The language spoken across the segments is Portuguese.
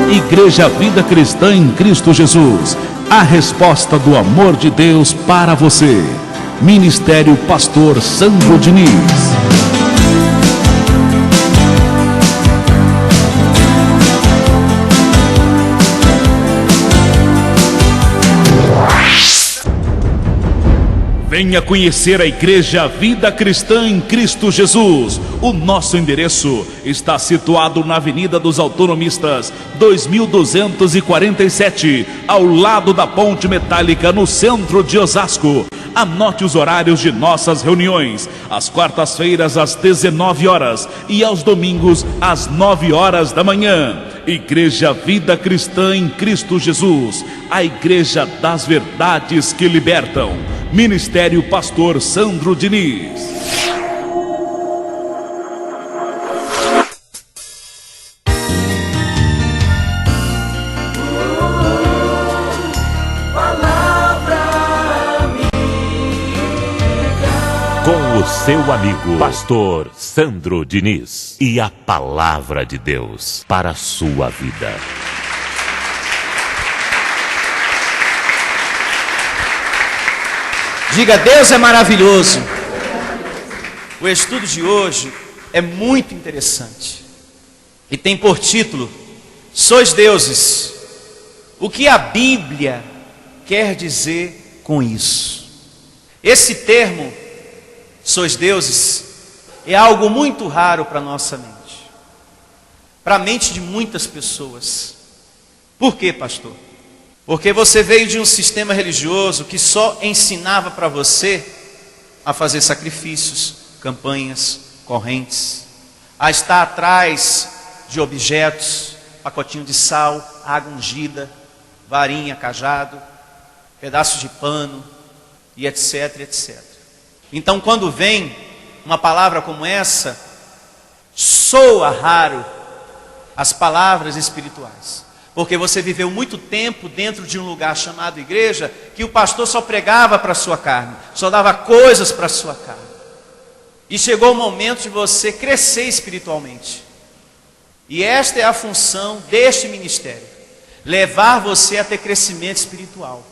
Igreja Vida Cristã em Cristo Jesus, a resposta do amor de Deus para você. Ministério Pastor Sandro Diniz. Venha conhecer a Igreja Vida Cristã em Cristo Jesus. O nosso endereço está situado na Avenida dos Autonomistas, 2247, ao lado da Ponte Metálica, no centro de Osasco. Anote os horários de nossas reuniões: às quartas-feiras às 19 horas e aos domingos às 9 horas da manhã. Igreja Vida Cristã em Cristo Jesus, a igreja das verdades que libertam. Ministério Pastor Sandro Diniz. Com o seu amigo Pastor Sandro Diniz e a palavra de Deus para a sua vida. Diga: Deus é maravilhoso. O estudo de hoje é muito interessante e tem por título: Sois deuses. O que a Bíblia quer dizer com isso? Esse termo, sois deuses, é algo muito raro para a nossa mente, para a mente de muitas pessoas. Por quê, pastor? Porque você veio de um sistema religioso que só ensinava para você a fazer sacrifícios, campanhas, correntes, a estar atrás de objetos, pacotinho de sal, água ungida, varinha, cajado, pedaço de pano e etc, etc. Então, quando vem uma palavra como essa, soa raro as palavras espirituais. Porque você viveu muito tempo dentro de um lugar chamado igreja, que o pastor só pregava para a sua carne, só dava coisas para a sua carne. E chegou o momento de você crescer espiritualmente. E esta é a função deste ministério: levar você a ter crescimento espiritual,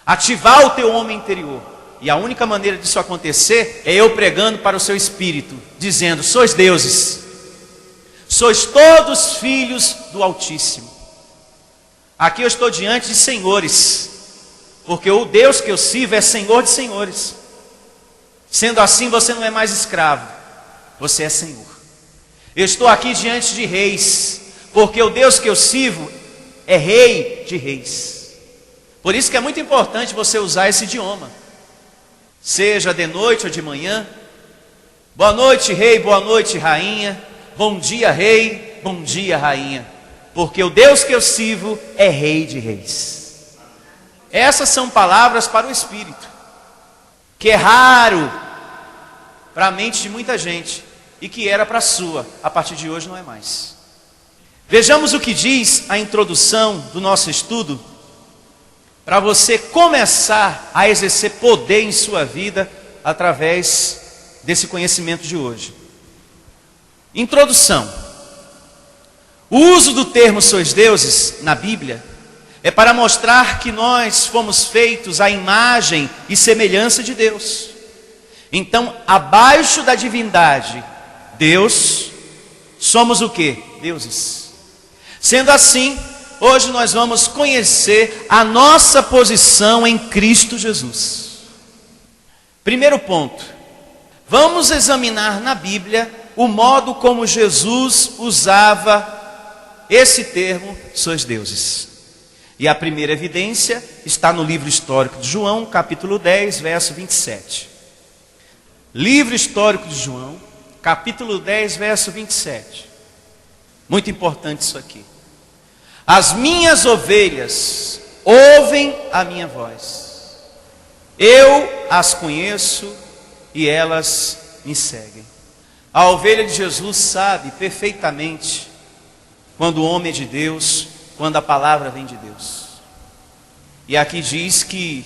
ativar o teu homem interior. E a única maneira disso acontecer é eu pregando para o seu espírito, dizendo: sois deuses, sois todos filhos do Altíssimo. Aqui eu estou diante de senhores, porque o Deus que eu sirvo é Senhor de senhores. Sendo assim, você não é mais escravo, você é Senhor. Eu estou aqui diante de reis, porque o Deus que eu sirvo é Rei de reis. Por isso que é muito importante você usar esse idioma, seja de noite ou de manhã. Boa noite, rei, boa noite, rainha. Bom dia, rei, bom dia, rainha. Porque o Deus que eu sirvo é Rei de reis. Essas são palavras para o espírito, que é raro para a mente de muita gente, e que era para a sua, a partir de hoje não é mais. Vejamos o que diz a introdução do nosso estudo, para você começar a exercer poder em sua vida, através desse conhecimento de hoje. Introdução. O uso do termo sois deuses na Bíblia é para mostrar que nós fomos feitos à imagem e semelhança de Deus. Então, abaixo da divindade, Deus, somos o quê? Deuses. Sendo assim, hoje nós vamos conhecer a nossa posição em Cristo Jesus. Primeiro ponto: vamos examinar na Bíblia o modo como Jesus usava esse termo, sois deuses. E a primeira evidência está no livro histórico de João, capítulo 10, verso 27. Livro histórico de João, capítulo 10, verso 27. Muito importante isso aqui. As minhas ovelhas ouvem a minha voz. Eu as conheço e elas me seguem. A ovelha de Jesus sabe perfeitamente quando o homem é de Deus, quando a palavra vem de Deus. E aqui diz que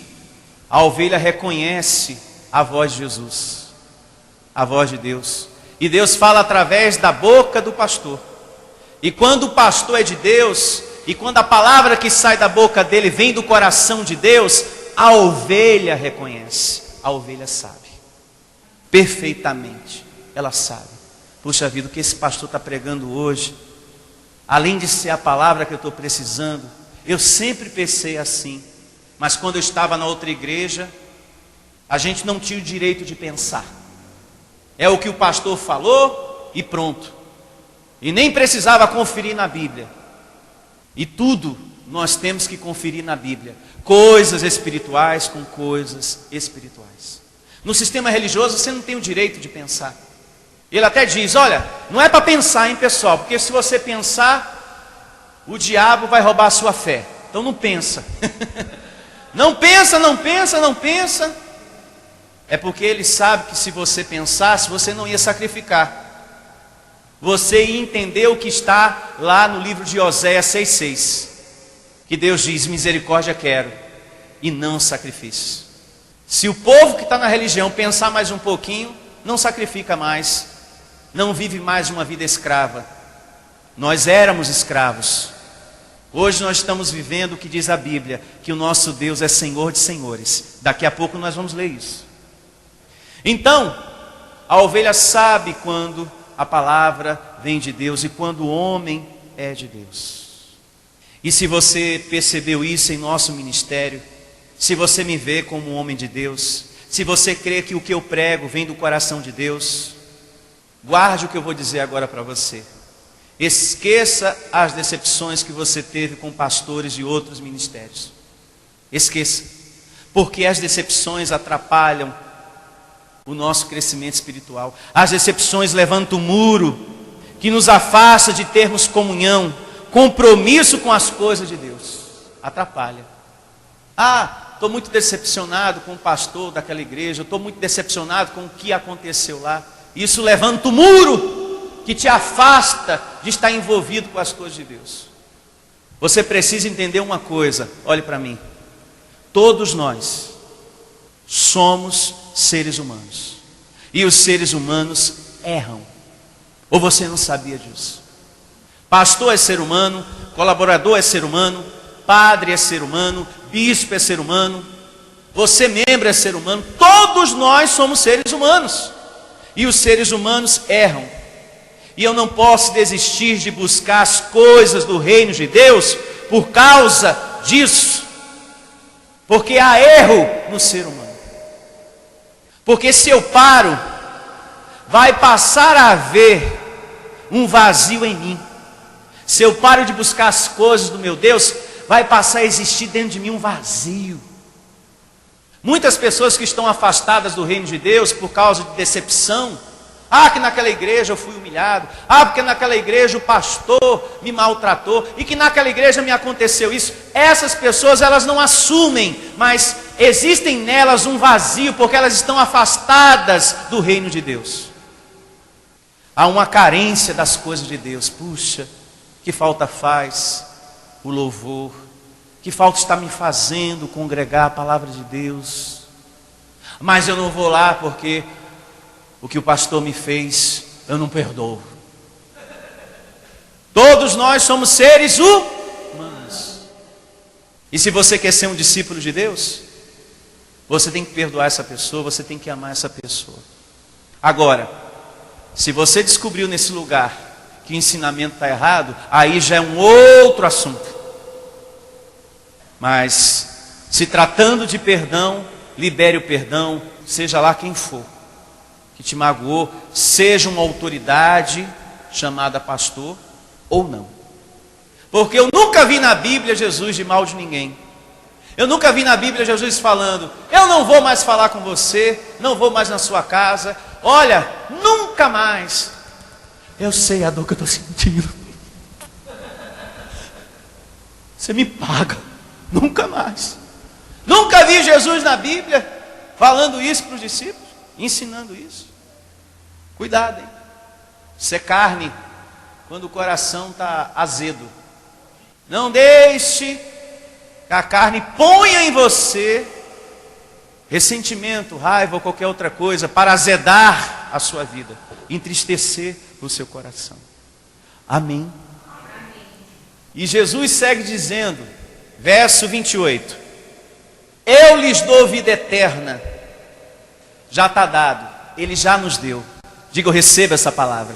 a ovelha reconhece a voz de Jesus, a voz de Deus. E Deus fala através da boca do pastor. E quando o pastor é de Deus, e quando a palavra que sai da boca dele vem do coração de Deus, a ovelha reconhece, a ovelha sabe, perfeitamente, ela sabe. Puxa vida, o que esse pastor está pregando hoje, além de ser a palavra que eu estou precisando, eu sempre pensei assim, mas quando eu estava na outra igreja, a gente não tinha o direito de pensar. É o que o pastor falou e pronto. E nem precisava conferir na Bíblia. E tudo nós temos que conferir na Bíblia. Coisas espirituais com coisas espirituais. No sistema religioso você não tem o direito de pensar. Ele até diz, olha, não é para pensar, hein, pessoal, porque se você pensar, o diabo vai roubar a sua fé. Então não pensa. Não pensa, não pensa, não pensa. É porque ele sabe que se você pensasse, você não ia sacrificar. Você ia entender o que está lá no livro de Oséias 6,6. Que Deus diz, misericórdia quero, e não sacrifícios. Se o povo que está na religião pensar mais um pouquinho, não sacrifica mais, não vive mais uma vida escrava. Nós éramos escravos. Hoje nós estamos vivendo o que diz a Bíblia, que o nosso Deus é Senhor de senhores. Daqui a pouco nós vamos ler isso. Então, a ovelha sabe quando a palavra vem de Deus e quando o homem é de Deus. E se você percebeu isso em nosso ministério, se você me vê como um homem de Deus, se você crê que o que eu prego vem do coração de Deus, guarde o que eu vou dizer agora para você. Esqueça as decepções que você teve com pastores e outros ministérios. Esqueça, porque as decepções atrapalham o nosso crescimento espiritual. As decepções levantam o muro que nos afasta de termos comunhão, compromisso com as coisas de Deus. Atrapalha. Estou muito decepcionado com o pastor daquela igreja, estou muito decepcionado com o que aconteceu lá. Isso levanta o muro que te afasta de estar envolvido com as coisas de Deus. Você precisa entender uma coisa, olhe para mim. Todos nós somos seres humanos. E os seres humanos erram. Ou você não sabia disso? Pastor é ser humano, colaborador é ser humano, padre é ser humano, bispo é ser humano, você membro é ser humano, todos nós somos seres humanos. E os seres humanos erram. E eu não posso desistir de buscar as coisas do reino de Deus por causa disso. Porque há erro no ser humano. Porque se eu paro, vai passar a haver um vazio em mim. Se eu paro de buscar as coisas do meu Deus, vai passar a existir dentro de mim um vazio. Muitas pessoas que estão afastadas do reino de Deus por causa de decepção. Que naquela igreja eu fui humilhado. Porque naquela igreja o pastor me maltratou. E que naquela igreja me aconteceu isso. Essas pessoas, elas não assumem, mas existem nelas um vazio, porque elas estão afastadas do reino de Deus. Há uma carência das coisas de Deus. Puxa, que falta faz o louvor. Que falta está me fazendo congregar a palavra de Deus. Mas eu não vou lá porque o que o pastor me fez, eu não perdoo. Todos nós somos seres humanos. E se você quer ser um discípulo de Deus, você tem que perdoar essa pessoa, você tem que amar essa pessoa. Agora, se você descobriu nesse lugar que o ensinamento está errado, aí já é um outro assunto. Mas, se tratando de perdão, libere o perdão, seja lá quem for que te magoou, seja uma autoridade chamada pastor ou não. Porque eu nunca vi na Bíblia Jesus de mal de ninguém. Eu nunca vi na Bíblia Jesus falando, eu não vou mais falar com você, não vou mais na sua casa, olha, nunca mais. Eu sei a dor que eu estou sentindo. Você me paga, nunca mais. Nunca vi Jesus na Bíblia falando isso para os discípulos, ensinando isso. Cuidado, hein? Isso é carne quando o coração está azedo. Não deixe que a carne ponha em você ressentimento, raiva ou qualquer outra coisa para azedar a sua vida, entristecer o seu coração. Amém? E Jesus segue dizendo, verso 28, eu lhes dou vida eterna. Já está dado, Ele já nos deu. Diga, eu recebo essa palavra.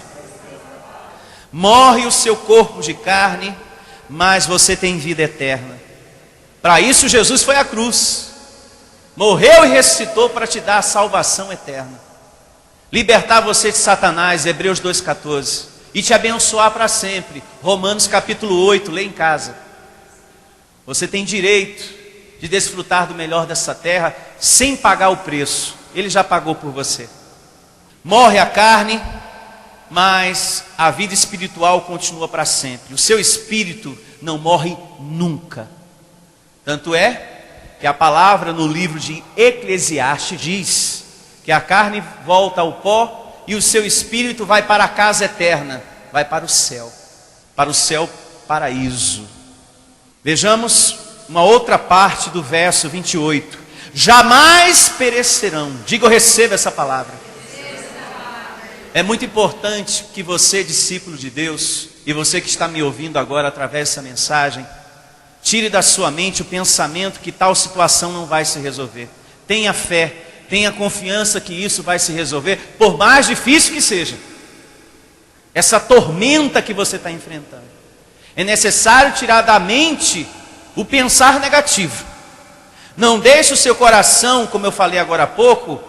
Morre o seu corpo de carne, mas você tem vida eterna. Para isso Jesus foi à cruz, morreu e ressuscitou para te dar a salvação eterna, libertar você de Satanás, Hebreus 2,14, e te abençoar para sempre, Romanos capítulo 8, lê em casa. Você tem direito de desfrutar do melhor dessa terra, sem pagar o preço, Ele já pagou por você. Morre a carne, mas a vida espiritual continua para sempre. O seu espírito não morre nunca. Tanto é que a palavra no livro de Eclesiastes diz que a carne volta ao pó e o seu espírito vai para a casa eterna, vai para o céu paraíso. Vejamos uma outra parte do verso 28. Jamais perecerão. Diga, eu recebo essa palavra. É muito importante que você, discípulo de Deus, e você que está me ouvindo agora através dessa mensagem, tire da sua mente o pensamento que tal situação não vai se resolver. Tenha fé, tenha confiança que isso vai se resolver, por mais difícil que seja. Essa tormenta que você está enfrentando. É necessário tirar da mente o pensar negativo. Não deixe o seu coração, como eu falei agora há pouco,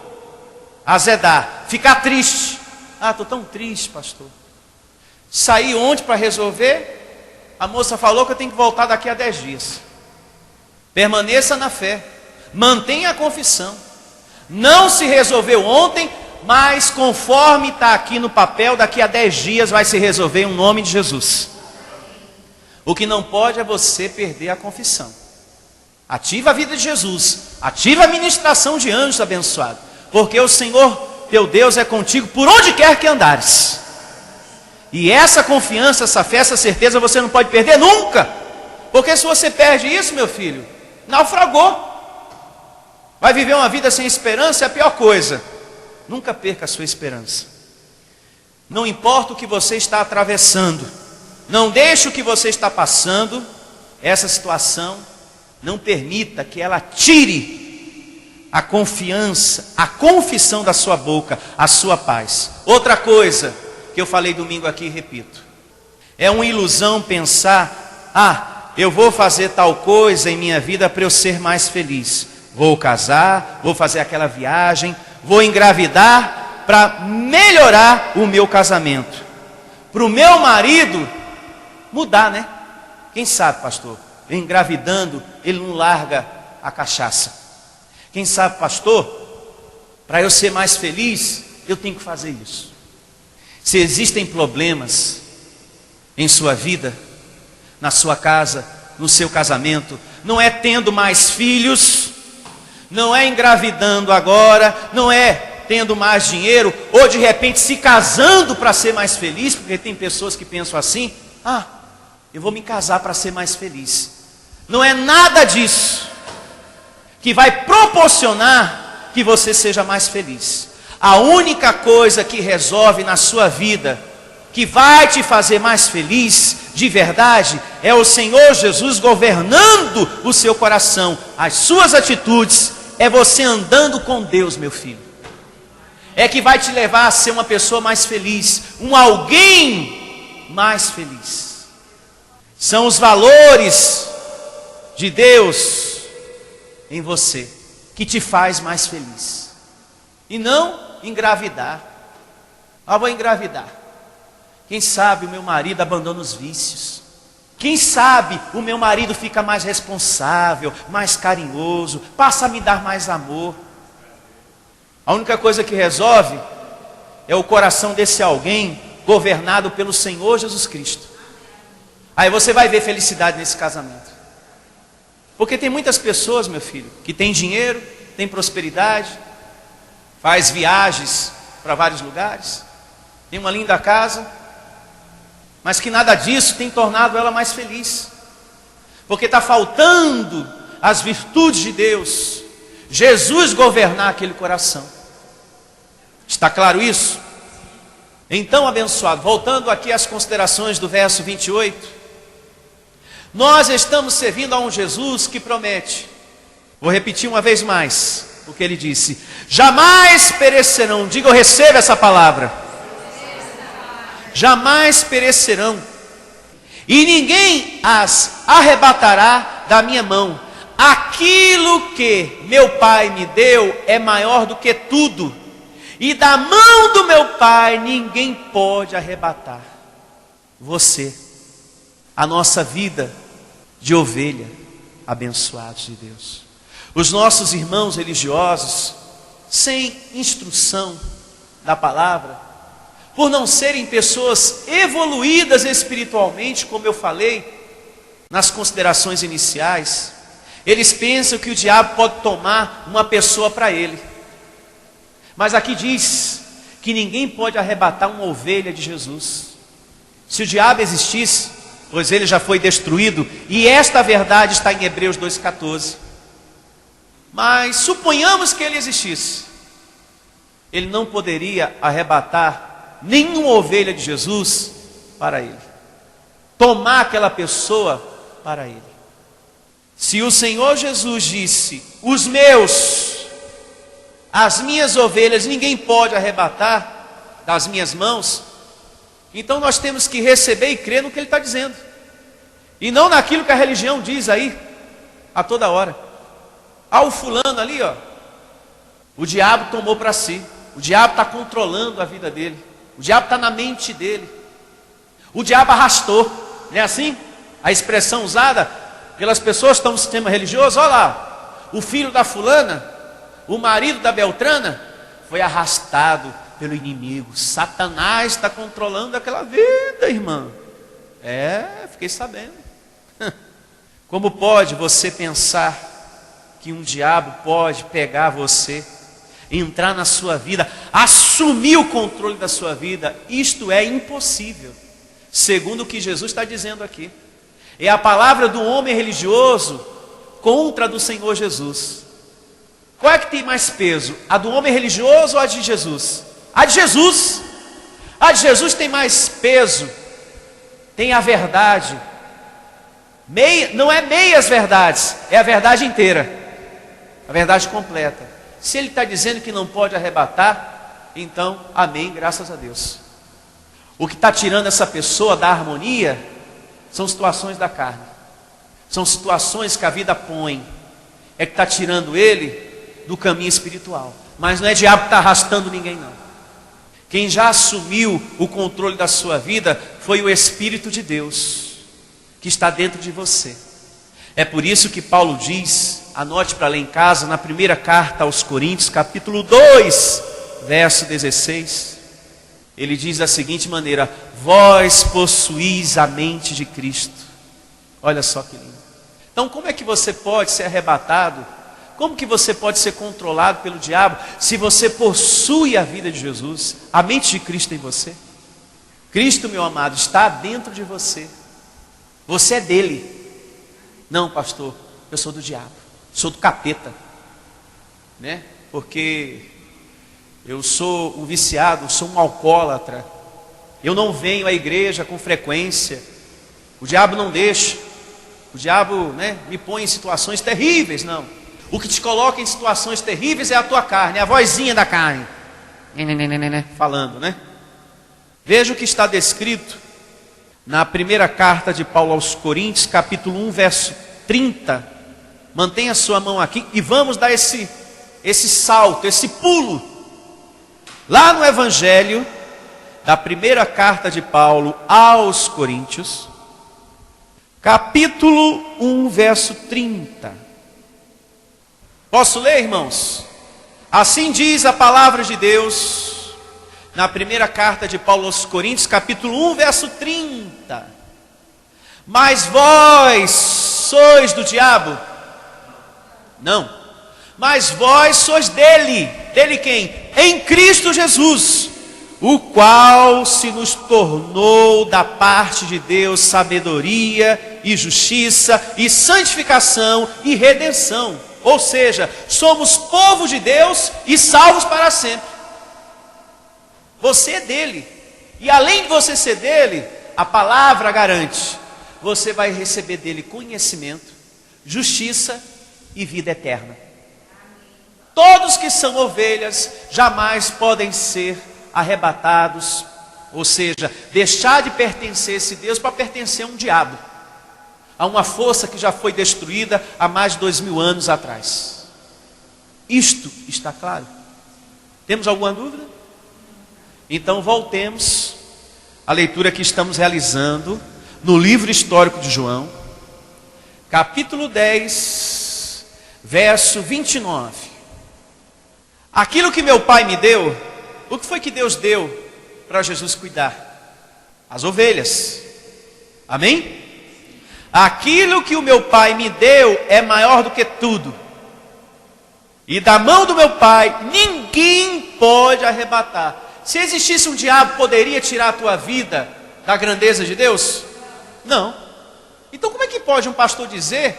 azedar, ficar triste. Ah, estou tão triste, pastor. Saí ontem para resolver, a moça falou que eu tenho que voltar daqui a 10 dias. Permaneça na fé, mantenha a confissão. Não se resolveu ontem, mas conforme está aqui no papel, daqui a 10 dias vai se resolver em nome de Jesus. O que não pode é você perder a confissão. Ativa a vida de Jesus, ativa a ministração de anjos abençoados, porque o Senhor teu Deus é contigo por onde quer que andares. E essa confiança, essa fé, essa certeza você não pode perder nunca. Porque se você perde isso, meu filho, naufragou. Vai viver uma vida sem esperança, é a pior coisa. Nunca perca a sua esperança. Não importa o que você está atravessando, não deixe o que você está passando, essa situação, não permita que ela tire a confiança, a confissão da sua boca, a sua paz. Outra coisa que eu falei domingo aqui e repito, é uma ilusão pensar, eu vou fazer tal coisa em minha vida para eu ser mais feliz. Vou casar, vou fazer aquela viagem, vou engravidar para melhorar o meu casamento. Para o meu marido mudar, né? Quem sabe, pastor, engravidando, ele não larga a cachaça. Quem sabe, pastor, para eu ser mais feliz, eu tenho que fazer isso. Se existem problemas em sua vida, na sua casa, no seu casamento, não é tendo mais filhos, não é engravidando agora, não é tendo mais dinheiro, ou de repente se casando para ser mais feliz, porque tem pessoas que pensam assim, eu vou me casar para ser mais feliz. Não é nada disso que vai proporcionar que você seja mais feliz. A única coisa que resolve na sua vida, que vai te fazer mais feliz, de verdade, é o Senhor Jesus governando o seu coração. As suas atitudes, é você andando com Deus, meu filho. É que vai te levar a ser uma pessoa mais feliz, um alguém mais feliz. São os valores de Deus em você que te faz mais feliz. E não engravidar. Vou engravidar. Quem sabe o meu marido abandona os vícios. Quem sabe o meu marido fica mais responsável, mais carinhoso, passa a me dar mais amor. A única coisa que resolve é o coração desse alguém governado pelo Senhor Jesus Cristo. Aí você vai ver felicidade nesse casamento. Porque tem muitas pessoas, meu filho, que tem dinheiro, tem prosperidade, faz viagens para vários lugares, tem uma linda casa, mas que nada disso tem tornado ela mais feliz. Porque está faltando as virtudes de Deus, Jesus governar aquele coração. Está claro isso? Então, abençoado, voltando aqui às considerações do verso 28, Nós estamos servindo a um Jesus que promete. Vou repetir uma vez mais o que ele disse: jamais perecerão. Diga, eu recebo essa palavra. Jamais perecerão, e ninguém as arrebatará da minha mão. Aquilo que meu Pai me deu é maior do que tudo, e da mão do meu Pai ninguém pode arrebatar você, a nossa vida de ovelha, abençoados de Deus. Os nossos irmãos religiosos, sem instrução da palavra, por não serem pessoas evoluídas espiritualmente, como eu falei nas considerações iniciais, eles pensam que o diabo pode tomar uma pessoa para ele. Mas aqui diz que ninguém pode arrebatar uma ovelha de Jesus. Se o diabo existisse, pois ele já foi destruído, e esta verdade está em Hebreus 2,14. Mas suponhamos que ele existisse, ele não poderia arrebatar nenhuma ovelha de Jesus para ele, tomar aquela pessoa para ele. Se o Senhor Jesus disse: os meus, as minhas ovelhas, ninguém pode arrebatar das minhas mãos, então nós temos que receber e crer no que ele está dizendo, e não naquilo que a religião diz aí, a toda hora. Ah, o fulano ali, ó, o diabo tomou para si, o diabo está controlando a vida dele, o diabo está na mente dele, o diabo arrastou, não é assim? A expressão usada pelas pessoas que estão no sistema religioso: olha lá, o filho da fulana, o marido da Beltrana, foi arrastado pelo inimigo. Satanás está controlando aquela vida, irmã. Fiquei sabendo. Como pode você pensar que um diabo pode pegar você, entrar na sua vida, assumir o controle da sua vida? Isto é impossível, segundo o que Jesus está dizendo aqui. É a palavra do homem religioso contra a do Senhor Jesus. Qual é que tem mais peso? A do homem religioso ou a de Jesus? A de Jesus. A de Jesus tem mais peso. Tem a verdade. Não é meias verdades, é a verdade inteira, a verdade completa. Se ele está dizendo que não pode arrebatar, então, amém, graças a Deus. O que está tirando essa pessoa da harmonia são situações da carne, são situações que a vida põe, é que está tirando ele do caminho espiritual. Mas não é diabo que está arrastando ninguém, não. Quem já assumiu o controle da sua vida foi o Espírito de Deus, que está dentro de você. É por isso que Paulo diz, anote para ler em casa, na primeira carta aos Coríntios, capítulo 2, verso 16, ele diz da seguinte maneira: vós possuís a mente de Cristo. Olha só que lindo. Então, como é que você pode ser arrebatado? Como que você pode ser controlado pelo diabo se você possui a vida de Jesus, a mente de Cristo em você? Cristo, meu amado, está dentro de você. Você é dele. Não, pastor, eu sou do diabo, sou do capeta, né? Porque eu sou um viciado, sou um alcoólatra, eu não venho à igreja com frequência, o diabo não deixa, o diabo, né, me põe em situações terríveis. Não, o que te coloca em situações terríveis é a tua carne, é a vozinha da carne, falando, né? Veja o que está descrito na primeira carta de Paulo aos Coríntios, capítulo 1, verso 30. Mantenha a sua mão aqui e vamos dar esse salto, esse pulo. Lá no Evangelho da primeira carta de Paulo aos Coríntios, capítulo 1, verso 30. Posso ler, irmãos? Assim diz a palavra de Deus na primeira carta de Paulo aos Coríntios, capítulo 1, verso 30. Mas vós sois do diabo? Não. Mas vós sois dele. Dele quem? Em Cristo Jesus, o qual se nos tornou da parte de Deus sabedoria e justiça e santificação e redenção. Ou seja, somos povo de Deus e salvos para sempre. Você é dele. E além de você ser dele, a palavra garante: você vai receber dele conhecimento, justiça e vida eterna. Todos que são ovelhas jamais podem ser arrebatados, ou seja, deixar de pertencer a esse Deus para pertencer a um diabo, a uma força que já foi destruída há mais de 2000 anos atrás. Isto está claro? Temos alguma dúvida? Então voltemos à leitura que estamos realizando no livro histórico de João, capítulo 10, verso 29. Aquilo que meu pai me deu, o que foi que Deus deu para Jesus cuidar? As ovelhas. Amém? Aquilo que o meu pai me deu é maior do que tudo. E da mão do meu pai ninguém pode arrebatar. Se existisse um diabo, poderia tirar a tua vida da grandeza de Deus? Não. Então como é que pode um pastor dizer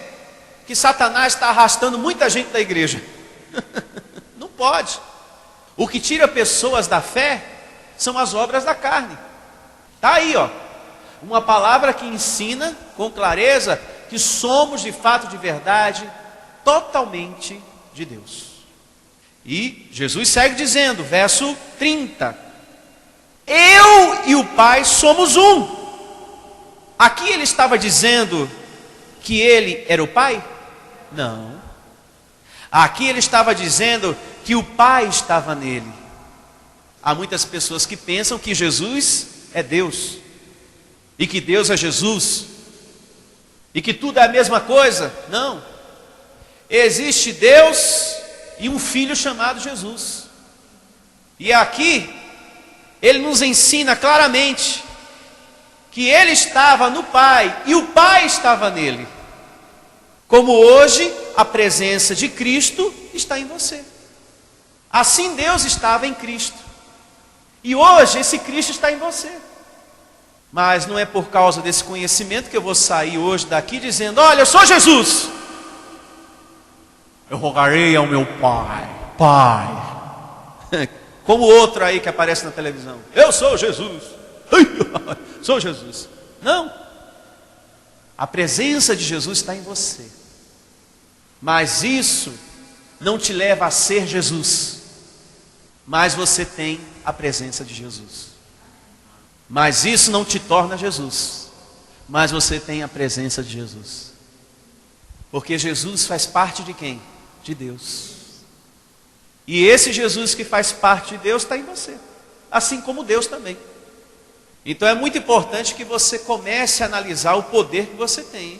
que Satanás está arrastando muita gente da igreja? Não pode. O que tira pessoas da fé são as obras da carne. Está aí, ó, uma palavra que ensina com clareza que somos de fato, de verdade, totalmente de Deus. E Jesus segue dizendo, verso 30, eu e o Pai somos um. Aqui ele estava dizendo que ele era o Pai? Não. Aqui ele estava dizendo que o Pai estava nele. Há muitas pessoas que pensam que Jesus é Deus, e que Deus é Jesus, e que tudo é a mesma coisa. Não. Existe Deus e um filho chamado Jesus. E aqui ele nos ensina claramente que ele estava no Pai e o Pai estava nele. Como hoje a presença de Cristo está em você. Assim Deus estava em Cristo. E hoje esse Cristo está em você. Mas não é por causa desse conhecimento que eu vou sair hoje daqui dizendo, olha, eu sou Jesus. Eu rogarei ao meu Pai, Pai. Como outro aí que aparece na televisão. Eu sou Jesus. Sou Jesus. Não. A presença de Jesus está em você. Mas isso não te leva a ser Jesus. Mas você tem a presença de Jesus. Mas isso não te torna Jesus. Mas você tem a presença de Jesus. Porque Jesus faz parte de quem? De Deus. E esse Jesus que faz parte de Deus está em você. Assim como Deus também. Então é muito importante que você comece a analisar o poder que você tem.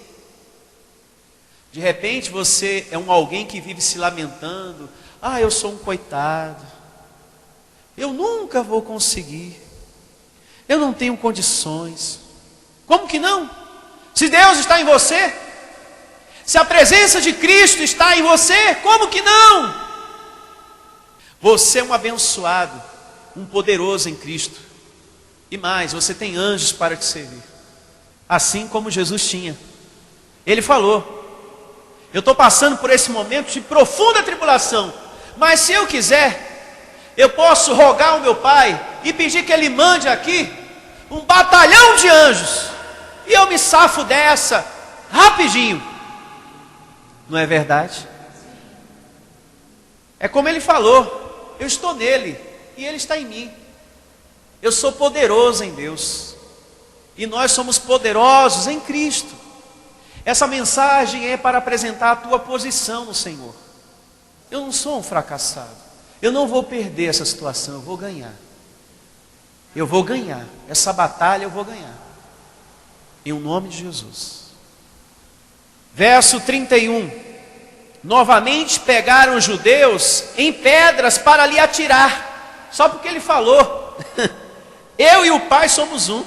De repente você é alguém que vive se lamentando. Ah, eu sou um coitado. Eu nunca vou conseguir. Eu não tenho condições. Como que não? Se Deus está em você, se a presença de Cristo está em você, como que não? Você é um abençoado, um poderoso em Cristo. E mais, você tem anjos para te servir. Assim como Jesus tinha. Ele falou, eu estou passando por esse momento de profunda tribulação, mas se eu quiser, eu posso rogar ao meu Pai e pedir que Ele mande aqui um batalhão de anjos, e eu me safo dessa rapidinho. Não é verdade? É como Ele falou, eu estou nele e Ele está em mim. Eu sou poderoso em Deus, e nós somos poderosos em Cristo. Essa mensagem é para apresentar a tua posição no Senhor. Eu não sou um fracassado, eu não vou perder essa situação, eu vou ganhar. Eu vou ganhar, essa batalha eu vou ganhar, em nome de Jesus. Verso 31, novamente pegaram os judeus em pedras para lhe atirar, só porque ele falou, eu e o Pai somos um.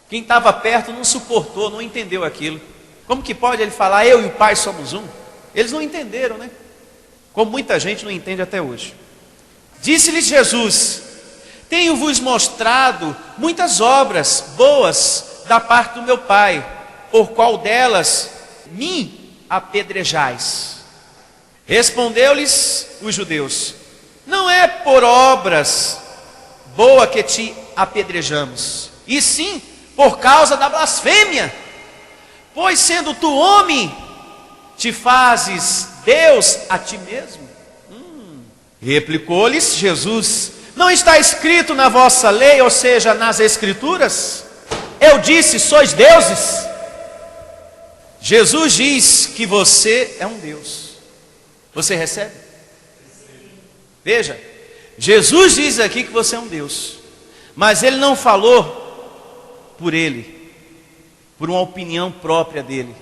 Quem estava perto não suportou, não entendeu aquilo. Como que pode ele falar, eu e o Pai somos um? Eles não entenderam, né? Como muita gente não entende até hoje. Disse-lhes Jesus, tenho-vos mostrado muitas obras boas da parte do meu Pai, por qual delas me apedrejais? Respondeu-lhes os judeus, não é por obras boas que te apedrejamos, e sim por causa da blasfêmia Pois sendo tu homem, te fazes Deus a ti mesmo? Replicou-lhes Jesus: não está escrito na vossa lei, ou seja, nas escrituras? Eu disse, sois deuses. Jesus diz que você é um Deus. Você recebe? Veja, Jesus diz aqui que você é um Deus, mas ele não falou por ele, por uma opinião própria dele,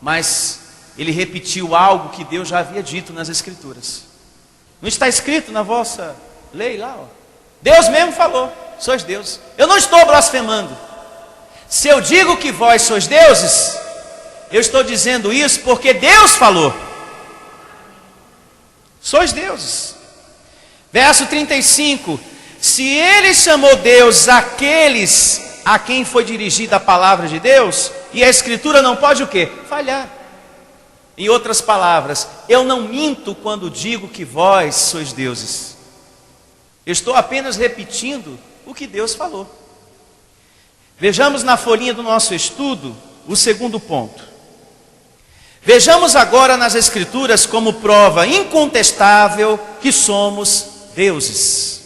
mas ele repetiu algo que Deus já havia dito nas escrituras. Não está escrito na vossa lei lá, ó. Deus mesmo falou, sois deuses. Eu não estou blasfemando. Se eu digo que vós sois deuses, eu estou dizendo isso porque Deus falou. Sois deuses. Verso 35. Se ele chamou Deus aqueles a quem foi dirigida a palavra de Deus, e a escritura não pode o quê? Falhar. Em outras palavras, eu não minto quando digo que vós sois deuses. Eu estou apenas repetindo o que Deus falou. Vejamos na folhinha do nosso estudo o segundo ponto. Vejamos agora nas escrituras como prova incontestável que somos deuses.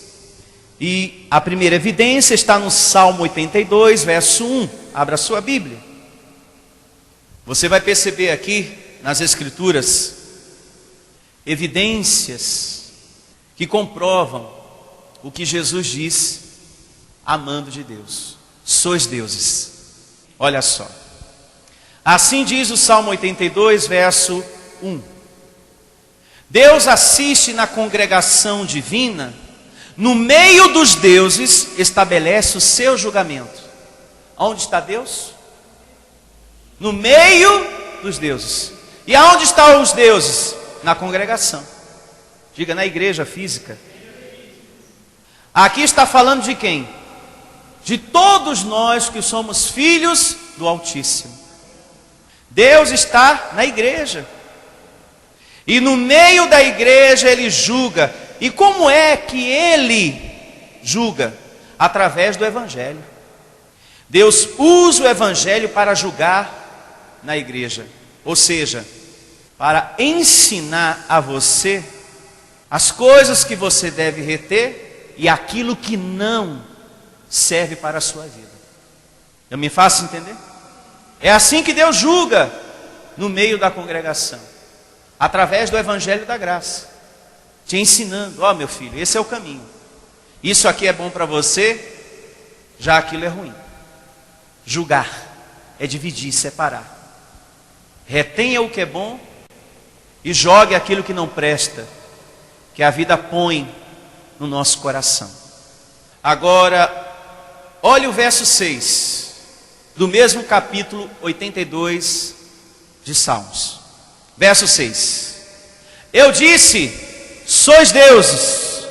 E a primeira evidência está no Salmo 82, verso 1. Abra sua Bíblia. Você vai perceber aqui nas escrituras evidências que comprovam o que Jesus disse, amando de Deus. Sois deuses. Olha só. Assim diz o Salmo 82, verso 1. Deus assiste na congregação divina, no meio dos deuses estabelece o seu julgamento. Onde está Deus? No meio dos deuses. E aonde estão os deuses? Na congregação. Diga, na igreja física. Aqui está falando de quem? De todos nós que somos filhos do Altíssimo. Deus está na igreja. E no meio da igreja ele julga. E como é que ele julga? Através do Evangelho. Deus usa o Evangelho para julgar na igreja. Ou seja, para ensinar a você as coisas que você deve reter e aquilo que não serve para a sua vida. Eu me faço entender? É assim que Deus julga no meio da congregação, através do Evangelho da graça, te ensinando, ó meu filho, esse é o caminho. Isso aqui é bom para você, já aquilo é ruim. Julgar é dividir, separar. Retenha o que é bom e jogue aquilo que não presta, que a vida põe no nosso coração. Agora, olhe o verso 6, do mesmo capítulo 82 de Salmos. Verso 6. Eu disse, sois deuses.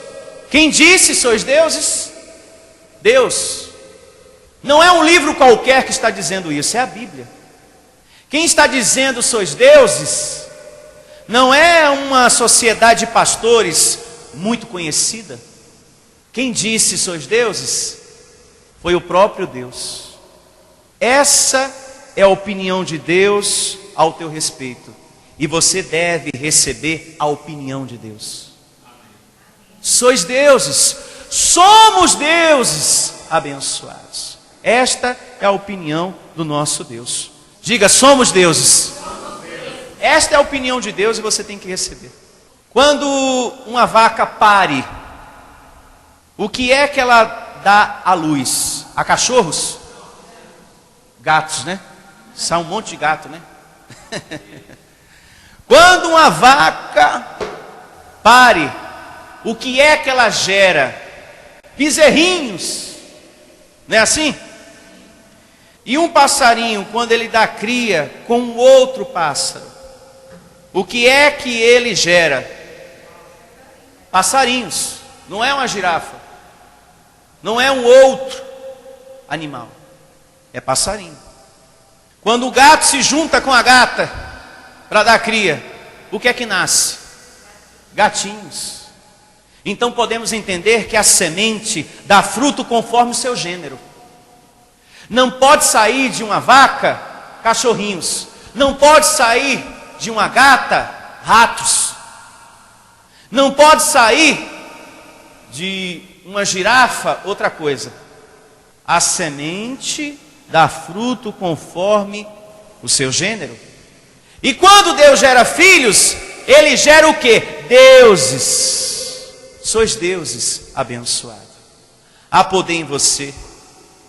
Quem disse sois deuses? Deus. Não é um livro qualquer que está dizendo isso, é a Bíblia. Quem está dizendo sois deuses não é uma sociedade de pastores muito conhecida. Quem disse sois deuses foi o próprio Deus. Essa é a opinião de Deus ao teu respeito. E você deve receber a opinião de Deus. Sois deuses, somos deuses abençoados. Esta é a opinião do nosso Deus. Diga, somos deuses. Esta é a opinião de Deus e você tem que receber. Quando uma vaca pare, o que é que ela dá à luz? A cachorros? Gatos, né? São um monte de gato, né? Quando uma vaca pare, o que é que ela gera? Bezerrinhos. Não é assim? E um passarinho, quando ele dá cria com um outro pássaro, o que é que ele gera? Passarinhos. Não é uma girafa. Não é um outro animal. É passarinho. Quando o gato se junta com a gata para dar cria, o que é que nasce? Gatinhos. Então podemos entender que a semente dá fruto conforme o seu gênero. Não pode sair de uma vaca cachorrinhos. Não pode sair de uma gata, ratos. Não pode sair de uma girafa, outra coisa. A semente dá fruto conforme o seu gênero. E quando Deus gera filhos, Ele gera o quê? Deuses. Sois deuses abençoados. Há poder em você.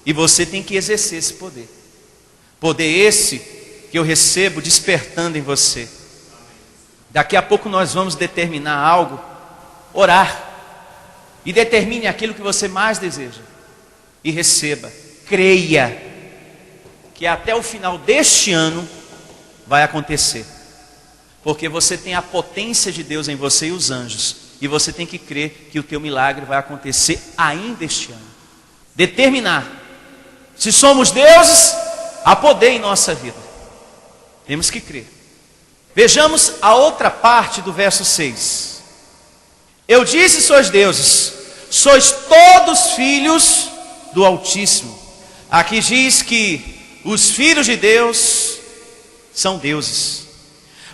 E você tem que exercer esse poder. Poder esse que eu recebo despertando em você. Daqui a pouco nós vamos determinar algo. Orar. E determine aquilo que você mais deseja. E receba. Creia. Que até o final deste ano vai acontecer. Porque você tem a potência de Deus em você e os anjos. E você tem que crer que o teu milagre vai acontecer ainda este ano. Determinar. Se somos deuses, há poder em nossa vida. Temos que crer. Vejamos a outra parte do verso 6. Eu disse, sois deuses, sois todos filhos do Altíssimo. Aqui diz que os filhos de Deus são deuses.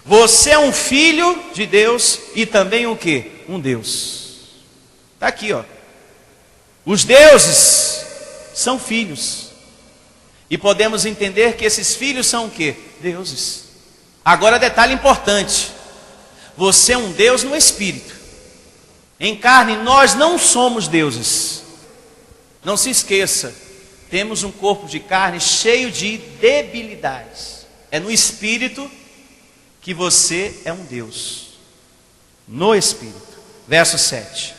Você é um filho de Deus e também o quê? Um Deus. Está aqui, ó. Os deuses são filhos. E podemos entender que esses filhos são o quê? Deuses. Agora, detalhe importante. Você é um Deus no Espírito. Em carne, nós não somos deuses. Não se esqueça. Temos um corpo de carne cheio de debilidades. É no Espírito que você é um Deus. No Espírito. Verso 7.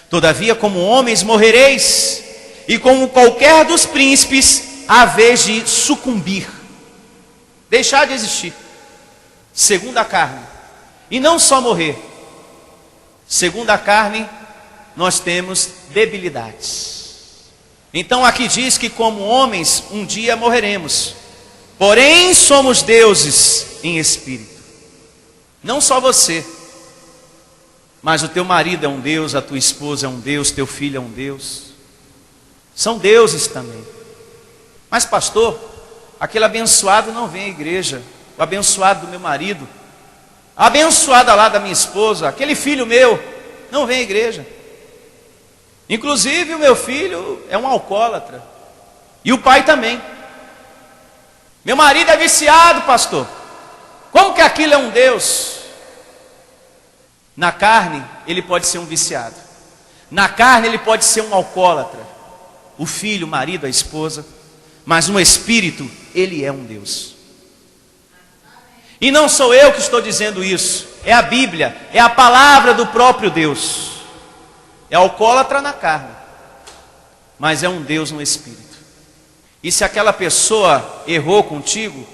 Todavia, como homens morrereis, e como qualquer dos príncipes, a vez de sucumbir, deixar de existir, segundo a carne. E não só morrer. Segundo a carne, nós temos debilidades. Então aqui diz que como homens, um dia morreremos. Porém, somos deuses em espírito. Não só você, mas o teu marido é um Deus, a tua esposa é um Deus, teu filho é um Deus. São deuses também. Mas pastor, aquele abençoado não vem à igreja. O abençoado do meu marido, a abençoada lá da minha esposa, aquele filho meu, não vem à igreja. Inclusive o meu filho é um alcoólatra. E o pai também. Meu marido é viciado, pastor. Como que aquilo é um Deus? Na carne, ele pode ser um viciado. Na carne, ele pode ser um alcoólatra. O filho, o marido, a esposa. Mas no espírito, ele é um Deus. E não sou eu que estou dizendo isso. É a Bíblia, é a palavra do próprio Deus. É alcoólatra na carne, mas é um Deus no espírito. E se aquela pessoa errou contigo,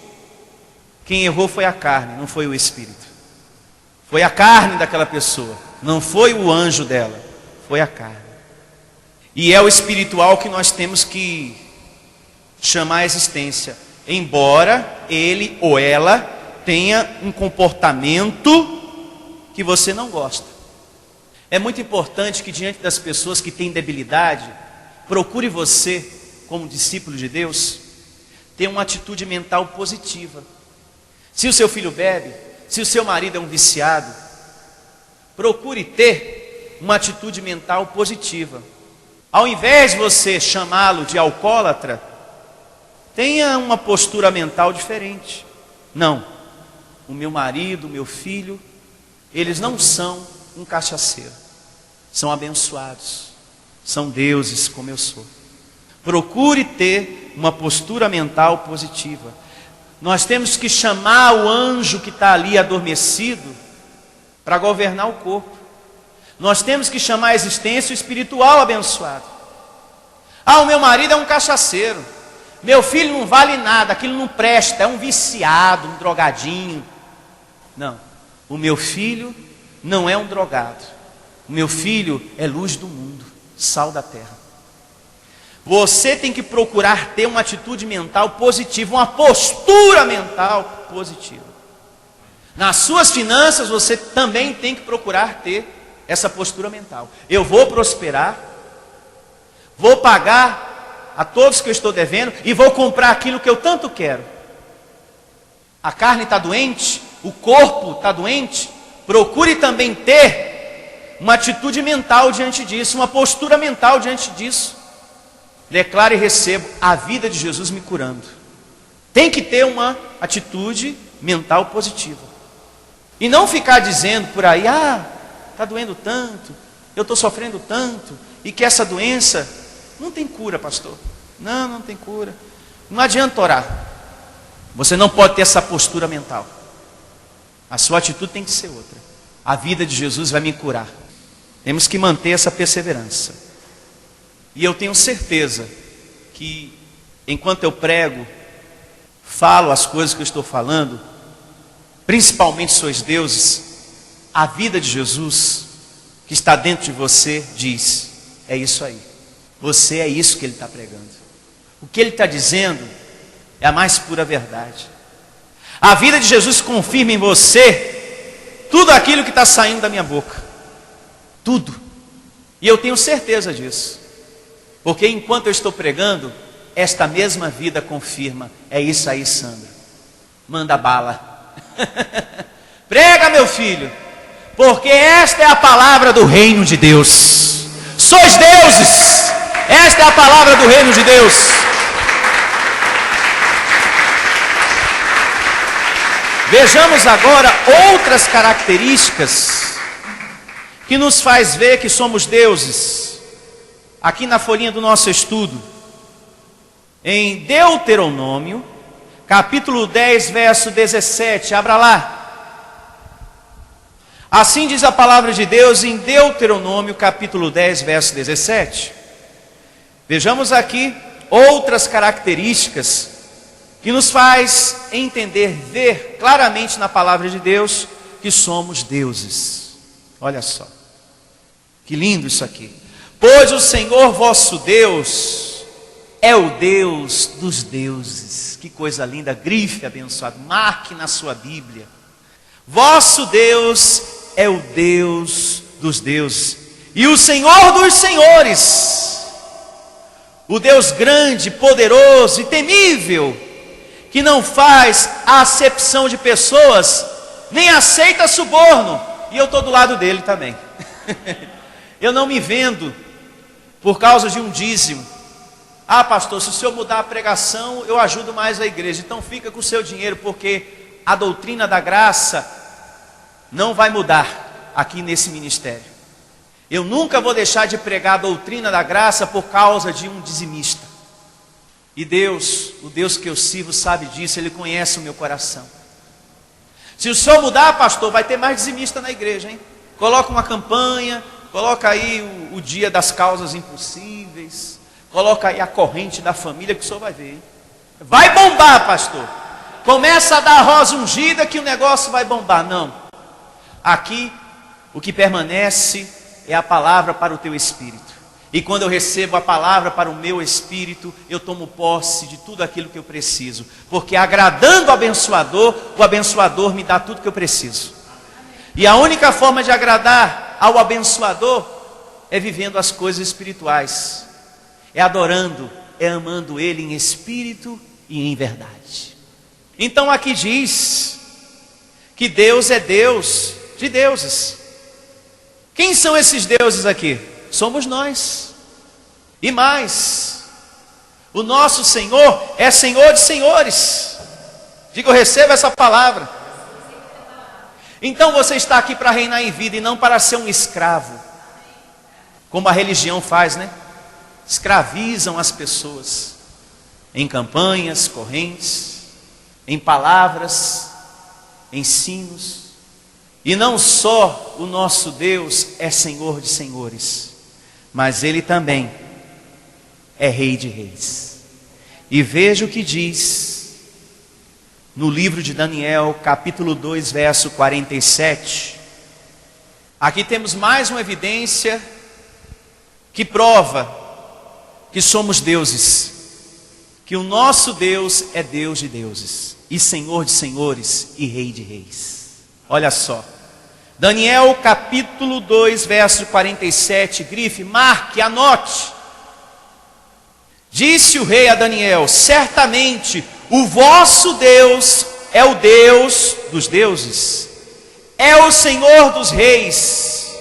quem errou foi a carne, não foi o espírito. Foi a carne daquela pessoa, não foi o anjo dela, foi a carne. E é o espiritual que nós temos que chamar a existência, embora ele ou ela tenha um comportamento que você não gosta. É muito importante que diante das pessoas que têm debilidade, procure você, como discípulo de Deus, ter uma atitude mental positiva. Se o seu filho bebe, se o seu marido é um viciado, procure ter uma atitude mental positiva. Ao invés de você chamá-lo de alcoólatra, tenha uma postura mental diferente. Não, o meu marido, o meu filho, eles não são um cachaceiro, são abençoados, são deuses como eu sou. Procure ter uma postura mental positiva. Nós temos que chamar o anjo que está ali adormecido para governar o corpo. Nós temos que chamar a existência espiritual abençoado. Ah, o meu marido é um cachaceiro, meu filho não vale nada, aquilo não presta, é um viciado, um drogadinho. Não, o meu filho não é um drogado. O meu filho é luz do mundo, sal da terra. Você tem que procurar ter uma atitude mental positiva, uma postura mental positiva. Nas suas finanças você também tem que procurar ter essa postura mental. Eu vou prosperar, vou pagar a todos que eu estou devendo e vou comprar aquilo que eu tanto quero. A carne está doente, o corpo está doente, procure também ter uma atitude mental diante disso, uma postura mental diante disso. Declaro e recebo a vida de Jesus me curando. Tem que ter uma atitude mental positiva. E não ficar dizendo por aí, está doendo tanto, eu estou sofrendo tanto, e que essa doença não tem cura, pastor. Não tem cura. Não adianta orar. Você não pode ter essa postura mental. A sua atitude tem que ser outra. A vida de Jesus vai me curar. Temos que manter essa perseverança. E eu tenho certeza que enquanto eu prego, falo as coisas que eu estou falando, principalmente sois deuses, a vida de Jesus que está dentro de você diz, é isso aí. Você é isso que ele está pregando. O que ele está dizendo é a mais pura verdade. A vida de Jesus confirma em você tudo aquilo que está saindo da minha boca. Tudo. E eu tenho certeza disso. Porque enquanto eu estou pregando, esta mesma vida confirma. É isso aí, Sandro. Manda bala. Prega, meu filho. Porque esta é a palavra do reino de Deus. Sois deuses. Esta é a palavra do reino de Deus. Vejamos agora outras características que nos faz ver que somos deuses. Aqui na folhinha do nosso estudo, em Deuteronômio, capítulo 10, verso 17, abra lá. Assim diz a palavra de Deus em Deuteronômio, capítulo 10, verso 17. Vejamos aqui outras características que nos faz entender, ver claramente na palavra de Deus que somos deuses. Olha só, que lindo isso aqui. Pois o Senhor vosso Deus é o Deus dos deuses. Que coisa linda, grife abençoado, marque na sua Bíblia. Vosso Deus é o Deus dos deuses e o Senhor dos senhores, o Deus grande, poderoso e temível, que não faz acepção de pessoas, nem aceita suborno. E eu estou do lado dele também. Eu não me vendo por causa de um dízimo. Pastor, se o senhor mudar a pregação, eu ajudo mais a igreja. Então fica com o seu dinheiro, porque a doutrina da graça não vai mudar aqui nesse ministério. Eu nunca vou deixar de pregar a doutrina da graça por causa de um dizimista. E Deus, o Deus que eu sirvo, sabe disso, Ele conhece o meu coração. Se o senhor mudar, pastor, vai ter mais dizimista na igreja, hein? Coloca uma campanha, coloca aí o dia das causas impossíveis, coloca aí a corrente da família, que o senhor vai ver, hein? Vai bombar, pastor. Começa a dar rosa ungida que o negócio vai bombar. Não. Aqui, o que permanece é a palavra para o teu espírito. E quando eu recebo a palavra para o meu espírito, eu tomo posse de tudo aquilo que eu preciso. Porque agradando o abençoador me dá tudo que eu preciso. E a única forma de agradar ao abençoador é vivendo as coisas espirituais. É adorando, é amando Ele em espírito e em verdade. Então aqui diz que Deus é Deus de deuses. Quem são esses deuses aqui? Somos nós. E mais, o nosso Senhor é Senhor de senhores. Diga, eu recebo essa palavra. Então você está aqui para reinar em vida e não para ser um escravo, como a religião faz, né? Escravizam as pessoas em campanhas, correntes, em palavras, ensinos. E não só o nosso Deus é Senhor de senhores, mas Ele também é Rei de reis. E veja o que diz no livro de Daniel, capítulo 2, verso 47. Aqui temos mais uma evidência que prova que somos deuses, que o nosso Deus é Deus de deuses, e Senhor de senhores, e Rei de reis. Olha só, Daniel capítulo 2, verso 47, grife, marque, anote. Disse o rei a Daniel, certamente o vosso Deus é o Deus dos deuses, é o Senhor dos reis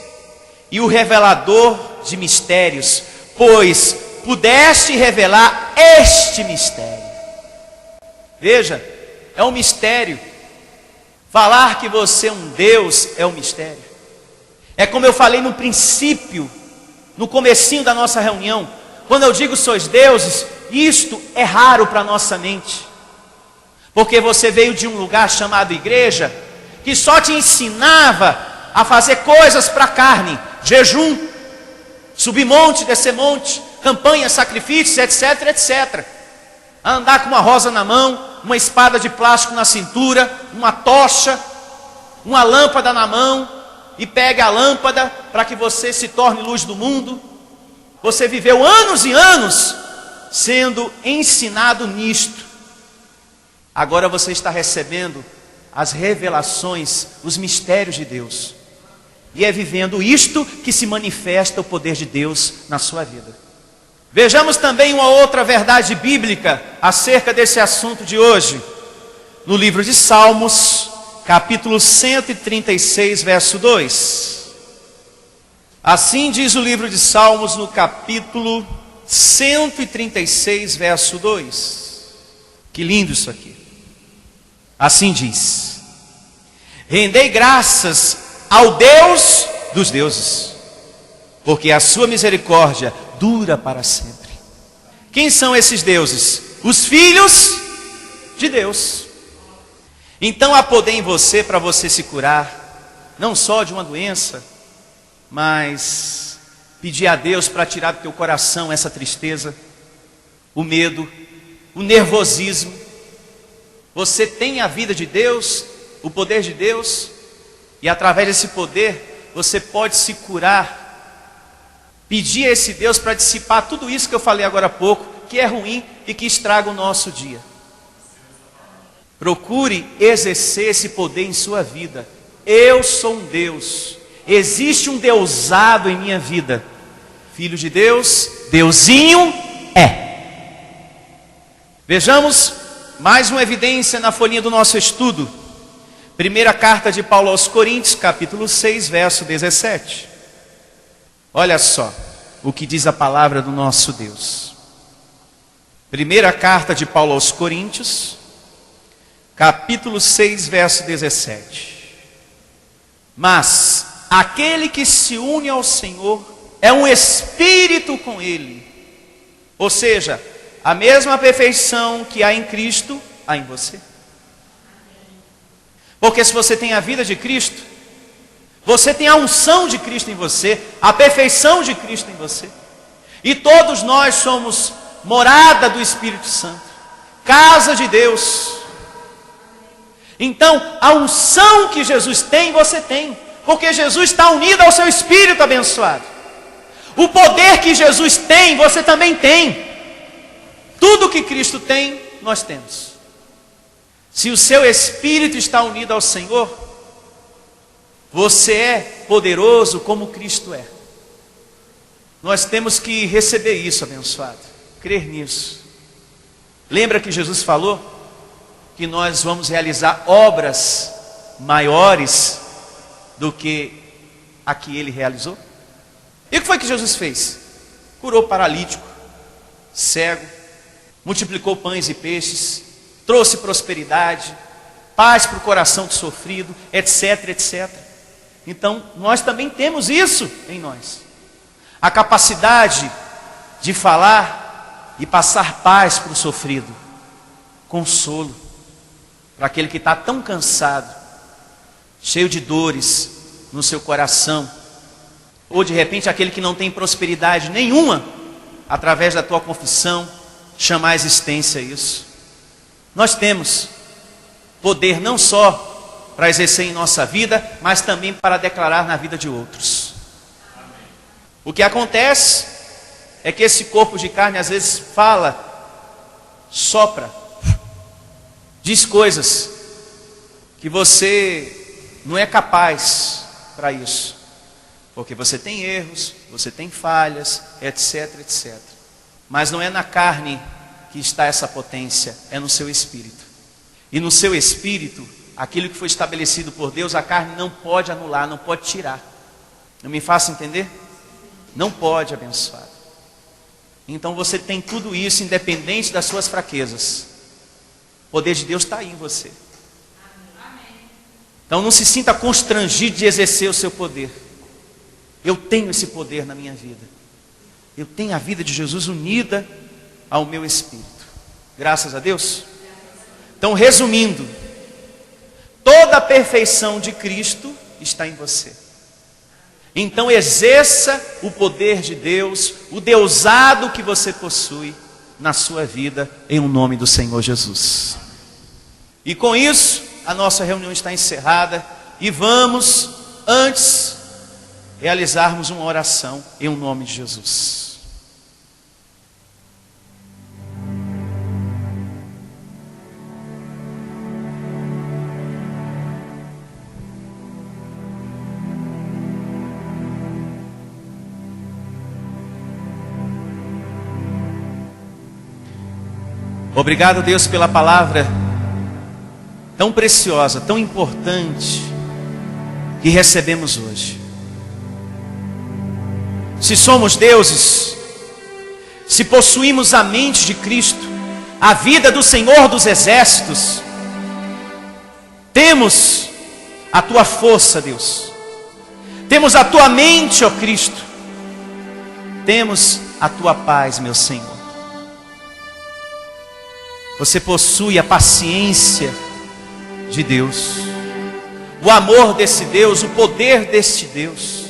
e o revelador de mistérios, pois pudeste revelar este mistério. Veja, é um mistério. Falar que você é um Deus é um mistério. É como eu falei no princípio, no comecinho da nossa reunião. Quando eu digo sois deuses, isto é raro para a nossa mente. Porque você veio de um lugar chamado igreja, que só te ensinava a fazer coisas para a carne. Jejum, subir monte, descer monte, campanhas, sacrifícios, etc, etc. A andar com uma rosa na mão, uma espada de plástico na cintura, uma tocha, uma lâmpada na mão, e pegue a lâmpada para que você se torne luz do mundo. Você viveu anos e anos sendo ensinado nisto. Agora você está recebendo as revelações, os mistérios de Deus. E é vivendo isto que se manifesta o poder de Deus na sua vida. Vejamos também uma outra verdade bíblica acerca desse assunto de hoje. No livro de Salmos, capítulo 136, verso 2. Assim diz o livro de Salmos no capítulo 136, verso 2. Que lindo isso aqui. Assim diz: rendei graças ao Deus dos deuses, porque a sua misericórdia dura para sempre. Quem são esses deuses? Os filhos de Deus. Então há poder em você para você se curar, não só de uma doença, mas pedir a Deus para tirar do teu coração essa tristeza, o medo, o nervosismo. Você tem a vida de Deus, o poder de Deus, e através desse poder você pode se curar. Pedir a esse Deus para dissipar tudo isso que eu falei agora há pouco, que é ruim e que estraga o nosso dia. Procure exercer esse poder em sua vida. Eu sou um Deus. Existe um deusado em minha vida. Filho de Deus, Deusinho é. Vejamos mais uma evidência na folhinha do nosso estudo. Primeira carta de Paulo aos Coríntios, capítulo 6, verso 17. Olha só o que diz a palavra do nosso Deus. Primeira carta de Paulo aos Coríntios, capítulo 6, verso 17. Mas aquele que se une ao Senhor é um espírito com Ele. Ou seja, a mesma perfeição que há em Cristo, há em você. Porque se você tem a vida de Cristo, você tem a unção de Cristo em você, a perfeição de Cristo em você. E todos nós somos morada do Espírito Santo, casa de Deus. Então, a unção que Jesus tem, você tem, porque Jesus está unido ao seu Espírito abençoado. O poder que Jesus tem, você também tem. Tudo que Cristo tem, nós temos. Se o seu Espírito está unido ao Senhor, você é poderoso como Cristo é. Nós temos que receber isso, abençoado, crer nisso. Lembra que Jesus falou que nós vamos realizar obras maiores do que a que Ele realizou? E o que foi que Jesus fez? Curou paralítico, cego, multiplicou pães e peixes, trouxe prosperidade, paz para o coração do sofrido, etc, etc. Então, nós também temos isso em nós. A capacidade de falar e passar paz para o sofrido, consolo, para aquele que está tão cansado, cheio de dores no seu coração, ou de repente aquele que não tem prosperidade nenhuma, através da tua confissão, chamar à existência isso. Nós temos poder não só para exercer em nossa vida, mas também para declarar na vida de outros. O que acontece é que esse corpo de carne às vezes fala, sopra, diz coisas que você não é capaz para isso, porque você tem erros, você tem falhas, etc, etc. Mas não é na carne que está essa potência, é no seu espírito. E no seu espírito, aquilo que foi estabelecido por Deus, a carne não pode anular, não pode tirar. Não me faço entender? Não pode, abençoado. Então você tem tudo isso, independente das suas fraquezas. O poder de Deus está aí em você. Então não se sinta constrangido de exercer o seu poder. Eu tenho esse poder na minha vida. Eu tenho a vida de Jesus unida ao meu espírito. Graças a Deus. Então, resumindo, toda a perfeição de Cristo está em você. Então exerça o poder de Deus, o deusado que você possui na sua vida, em o nome do Senhor Jesus. E com isso, a nossa reunião está encerrada e vamos, antes, realizarmos uma oração em o nome de Jesus. Obrigado, Deus, pela palavra tão preciosa, tão importante que recebemos hoje. Se somos deuses, se possuímos a mente de Cristo, a vida do Senhor dos Exércitos, temos a tua força, Deus, temos a tua mente, ó Cristo, temos a tua paz, meu Senhor. Você possui a paciência de Deus, o amor desse Deus, o poder deste Deus.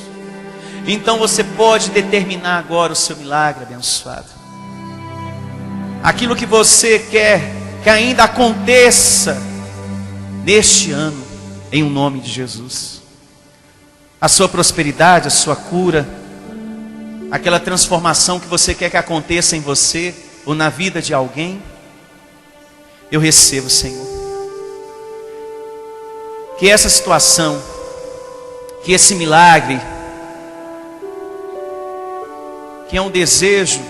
Então você pode determinar agora o seu milagre, abençoado. Aquilo que você quer que ainda aconteça neste ano, em o nome de Jesus. A sua prosperidade, a sua cura, aquela transformação que você quer que aconteça em você ou na vida de alguém, eu recebo, Senhor. Que essa situação, que esse milagre, que é um desejo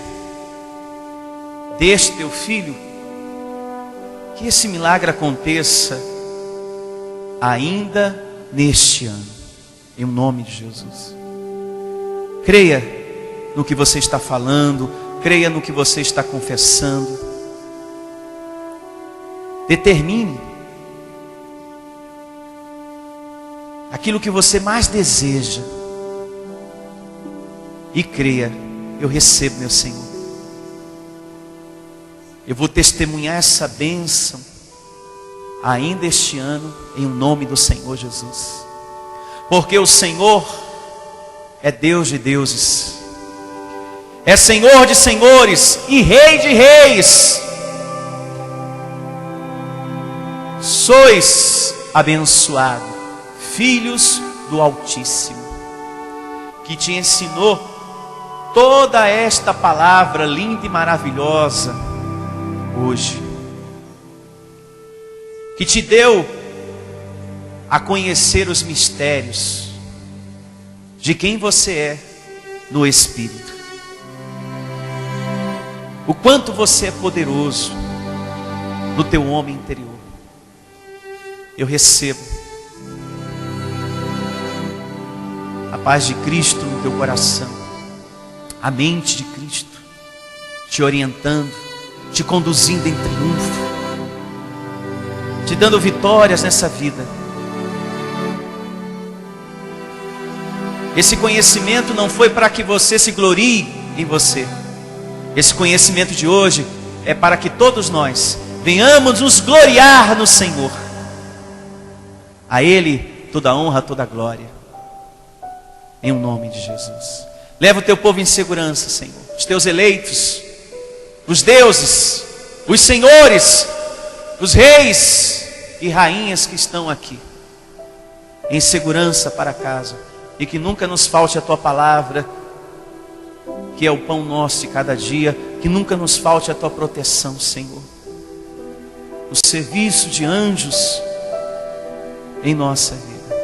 deste teu filho, que esse milagre aconteça ainda neste ano, em nome de Jesus. Creia no que você está falando, creia no que você está confessando. Determine aquilo que você mais deseja e creia. Eu recebo, meu Senhor. Eu vou testemunhar essa bênção ainda este ano, em nome do Senhor Jesus. Porque o Senhor é Deus de deuses, é Senhor de senhores e Rei de reis. Sois abençoados, filhos do Altíssimo, que te ensinou toda esta palavra linda e maravilhosa hoje, que te deu a conhecer os mistérios de quem você é no Espírito, o quanto você é poderoso no teu homem interior. Eu recebo a paz de Cristo no teu coração, a mente de Cristo te orientando, te conduzindo em triunfo, te dando vitórias nessa vida. Esse conhecimento não foi para que você se glorie em você. Esse conhecimento de hoje é para que todos nós venhamos nos gloriar no Senhor. A Ele toda a honra, toda a glória, em nome de Jesus. Leva o teu povo em segurança, Senhor. Os teus eleitos, os deuses, os senhores, os reis e rainhas que estão aqui, em segurança para casa. E que nunca nos falte a tua palavra, que é o pão nosso de cada dia. Que nunca nos falte a tua proteção, Senhor. O serviço de anjos em nossa vida.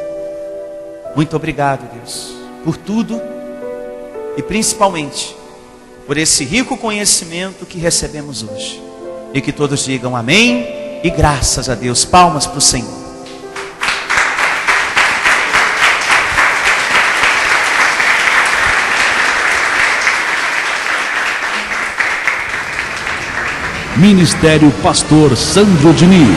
Muito obrigado, Deus, por tudo e principalmente por esse rico conhecimento que recebemos hoje. E que todos digam amém E graças a Deus, palmas para o Senhor. Ministério Pastor Sandro Diniz.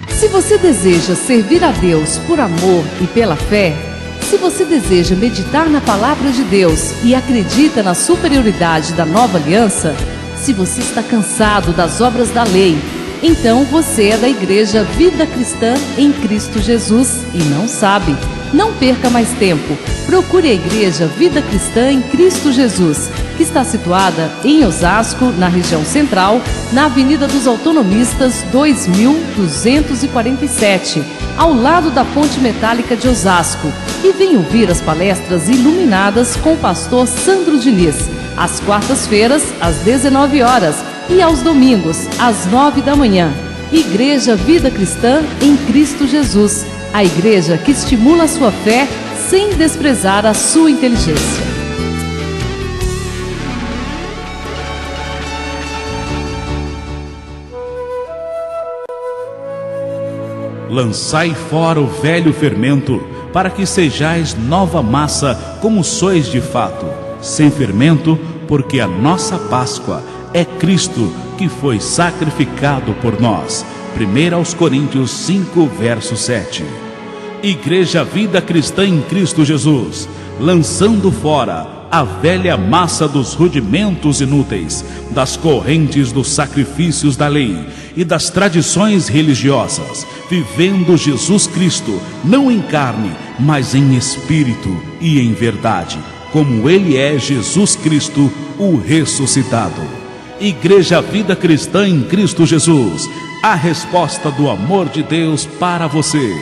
Se você deseja servir a Deus por amor e pela fé, se você deseja meditar na palavra de Deus e acredita na superioridade da nova aliança, se você está cansado das obras da lei, então você é da Igreja Vida Cristã em Cristo Jesus e não sabe. Não perca mais tempo. Procure a Igreja Vida Cristã em Cristo Jesus, que está situada em Osasco, na região central, na Avenida dos Autonomistas 2247, ao lado da Ponte Metálica de Osasco. E venha ouvir as palestras iluminadas com o pastor Sandro Diniz, às quartas-feiras, às 19 horas e aos domingos, às 9 da manhã. Igreja Vida Cristã em Cristo Jesus, a igreja que estimula a sua fé sem desprezar a sua inteligência. Lançai fora o velho fermento, para que sejais nova massa, como sois de fato, sem fermento, porque a nossa Páscoa é Cristo, que foi sacrificado por nós. 1 aos Coríntios 5, verso 7. Igreja Vida Cristã em Cristo Jesus, lançando fora a velha massa dos rudimentos inúteis, das correntes dos sacrifícios da lei e das tradições religiosas, vivendo Jesus Cristo, não em carne, mas em espírito e em verdade, como Ele é Jesus Cristo, o ressuscitado. Igreja Vida Cristã em Cristo Jesus, a resposta do amor de Deus para você.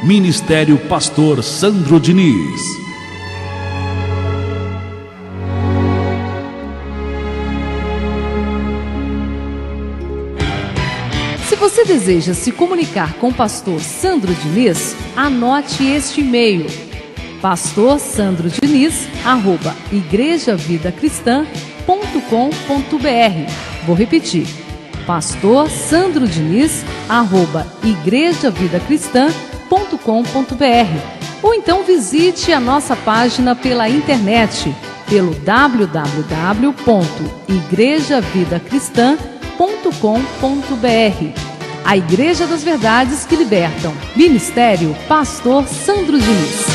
Ministério Pastor Sandro Diniz. Se você deseja se comunicar com o pastor Sandro Diniz, anote este e-mail: pastorsandrodiniz@igrejavidacristã.com.br. Vou repetir: pastorsandrodiniz@igrejavidacristã.com.br. Ou então visite a nossa página pela internet, pelo www.igrejavidacristã.com.br. A Igreja das Verdades que Libertam. Ministério Pastor Sandro Diniz.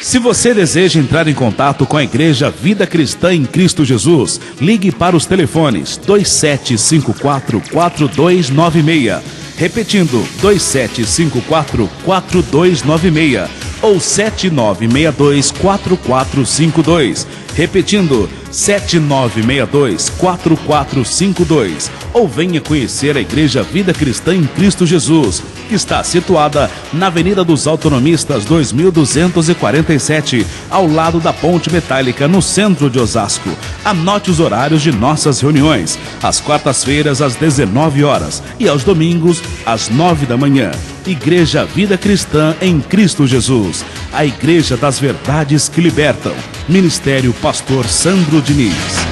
Se você deseja entrar em contato com a Igreja Vida Cristã em Cristo Jesus, ligue para os telefones 2754-4296, repetindo 2754-4296 ou 7962-4452, repetindo 7962-4452, ou venha conhecer a Igreja Vida Cristã em Cristo Jesus, que está situada na Avenida dos Autonomistas 2247, ao lado da Ponte Metálica, no centro de Osasco. Anote os horários de nossas reuniões: às quartas-feiras às 19 horas e aos domingos às 9 da manhã. Igreja Vida Cristã em Cristo Jesus, a Igreja das Verdades que Libertam. Ministério Pastor Sandro Diniz.